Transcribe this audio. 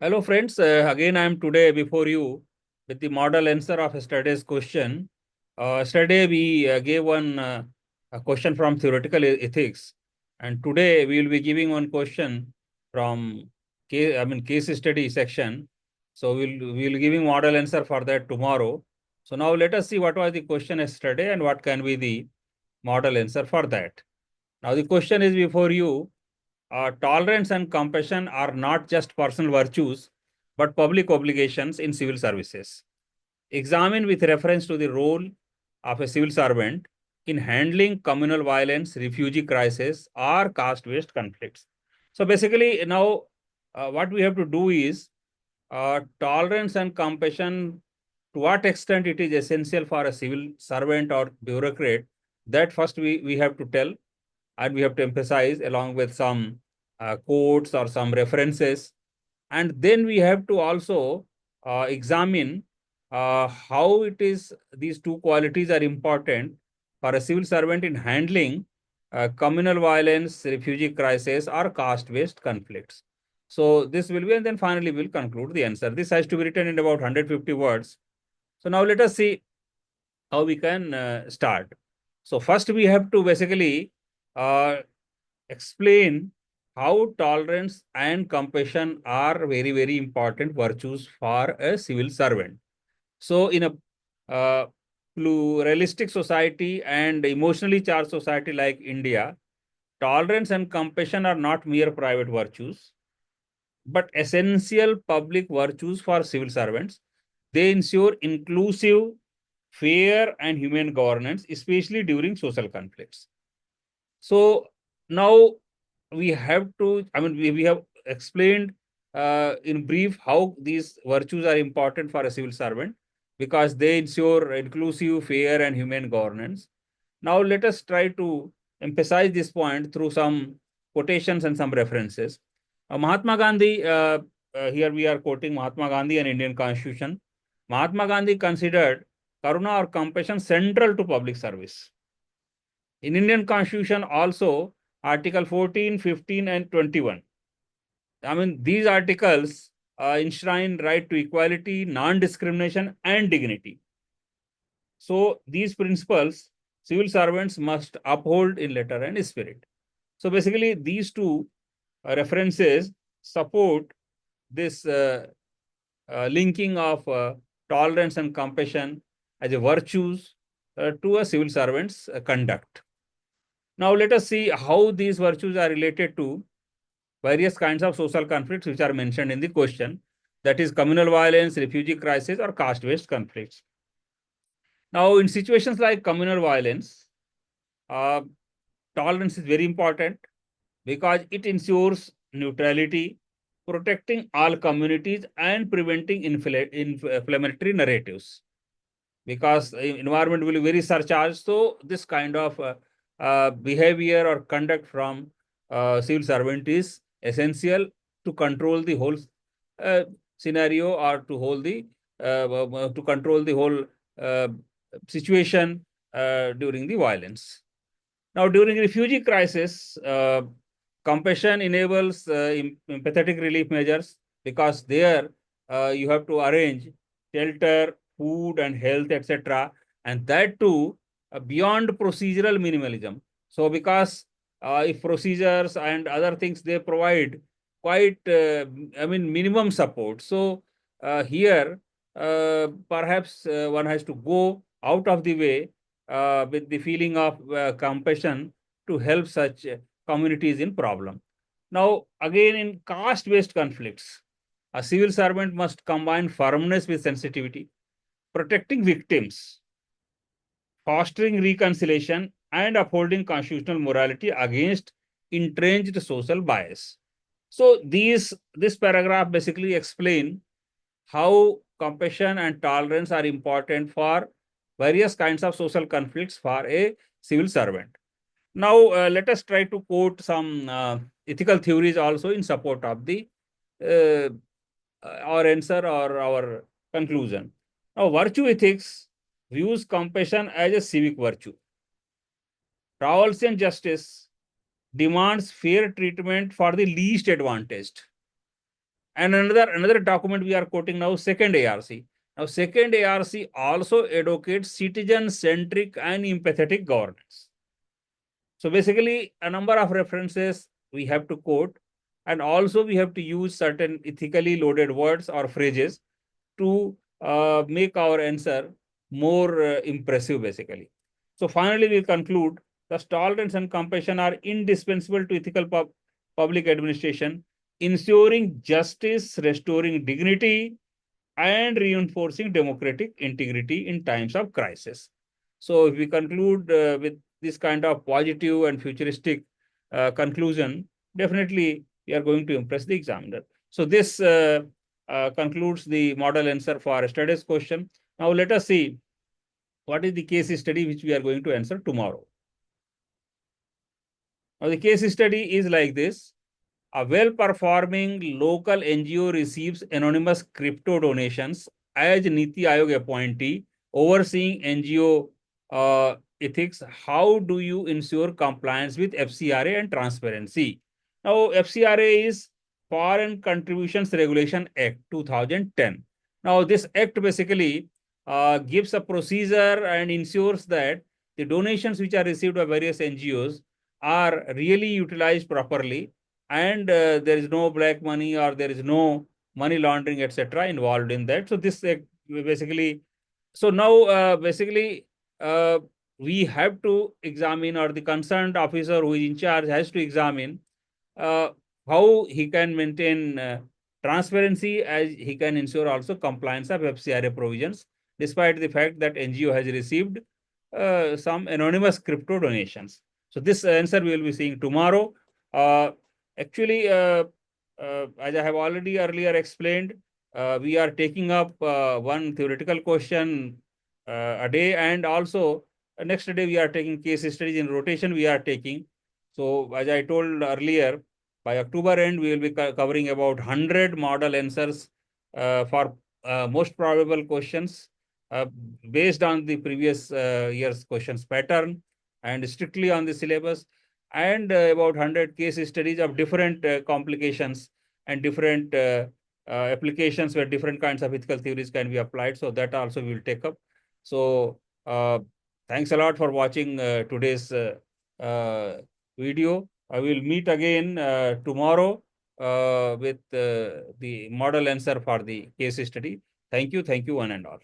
Hello friends, again I am today before you with the model answer of yesterday's question. Yesterday we gave a question from theoretical ethics, and today we will be giving one question from case study section. So we'll giving model answer for that tomorrow. So now let us see what was the question yesterday and what can be the model answer for that. Now the question is before you. Tolerance and compassion are not just personal virtues, but public obligations in civil services. Examine with reference to the role of a civil servant in handling communal violence, refugee crisis, or caste-based conflicts. So basically, now what we have to do is tolerance and compassion. To what extent it is essential for a civil servant or bureaucrat, that first we have to tell and we have to emphasize along with some quotes or some references. And then we have to also examine how it is these two qualities are important for a civil servant in handling communal violence, refugee crisis, or caste-based conflicts. So this will be, and then finally we'll conclude the answer. This has to be written in about 150 words. So now let us see how we can start. So first we have to basically uh, explain how tolerance and compassion are very, very important virtues for a civil servant. So in a uh, pluralistic society and emotionally charged society like India, tolerance and compassion are not mere private virtues, but essential public virtues for civil servants. They ensure inclusive, fair, and humane governance, especially during social conflicts. So now we have to, we have explained in brief how these virtues are important for a civil servant because they ensure inclusive, fair, and humane governance. Now let us try to emphasize this point through some quotations and some references. Mahatma Gandhi, here we are quoting Mahatma Gandhi and Indian Constitution. Mahatma Gandhi considered Karuna or compassion central to public service. In Indian Constitution also, Article 14, 15, and 21. These articles enshrine right to equality, non-discrimination, and dignity. So these principles, civil servants must uphold in letter and spirit. So basically, these two references support this linking of tolerance and compassion as a virtues to a civil servant's conduct. Now let us see how these virtues are related to various kinds of social conflicts which are mentioned in the question, that is communal violence, refugee crisis, or caste-based conflicts. Now in situations like communal violence, uh, tolerance is very important because it ensures neutrality, protecting all communities and preventing inflammatory narratives. Because the environment will be very surcharged, so this kind of behavior or conduct from civil servant is essential to control the whole uh, scenario or to hold the to control the whole uh, situation during the violence. Now, during refugee crisis, compassion enables empathetic relief measures because there you have to arrange shelter, food, and health, etc. And that too beyond procedural minimalism. So, because if procedures and other things they provide quite, minimum support. So, here perhaps one has to go out of the way with the feeling of compassion to help such communities in problem. Now, again, in caste-based conflicts, a civil servant must combine firmness with sensitivity, protecting victims, fostering reconciliation, and upholding constitutional morality against entrenched social bias. So, this paragraph basically explain how compassion and tolerance are important for various kinds of social conflicts for a civil servant. Now, let us try to quote some ethical theories also in support of the uh, our answer or our conclusion. Now, virtue ethics views compassion as a civic virtue. Rawlsian justice demands fair treatment for the least advantaged. And another document we are quoting now, second ARC. Now, second ARC also advocates citizen-centric and empathetic governance. So basically, a number of references we have to quote, and also we have to use certain ethically loaded words or phrases to make our answer more impressive, basically. So finally, we conclude that tolerance and compassion are indispensable to ethical public administration, ensuring justice, restoring dignity, and reinforcing democratic integrity in times of crisis. So if we conclude with this kind of positive and futuristic conclusion, definitely we are going to impress the examiner. So this concludes the model answer for yesterday's question. Now let us see what is the case study which we are going to answer tomorrow. Now the case study is like this. A well-performing local NGO receives anonymous crypto donations as Niti Aayog appointee overseeing NGO ethics. How do you ensure compliance with FCRA and transparency? Now, FCRA is Foreign Contributions Regulation Act 2010. Now, this act basically gives a procedure and ensures that the donations which are received by various NGOs are really utilized properly, and there is no black money or there is no money laundering, etc., involved in that. So this basically, so now basically we have to examine, or the concerned officer who is in charge has to examine uh, how he can maintain transparency, as he can ensure also compliance of FCRA provisions, despite the fact that NGO has received some anonymous crypto donations. So this answer we will be seeing tomorrow. Actually, as I have already earlier explained, we are taking up one theoretical question a day, and also next day we are taking case studies in rotation we are taking. So as I told earlier, by October end, we will be covering about 100 model answers for most probable questions uh, based on the previous year's questions pattern and strictly on the syllabus, and about 100 case studies of different complications and different applications where different kinds of ethical theories can be applied. So that also we will take up. So thanks a lot for watching today's video. I will meet again tomorrow with the model answer for the case study. Thank you one and all.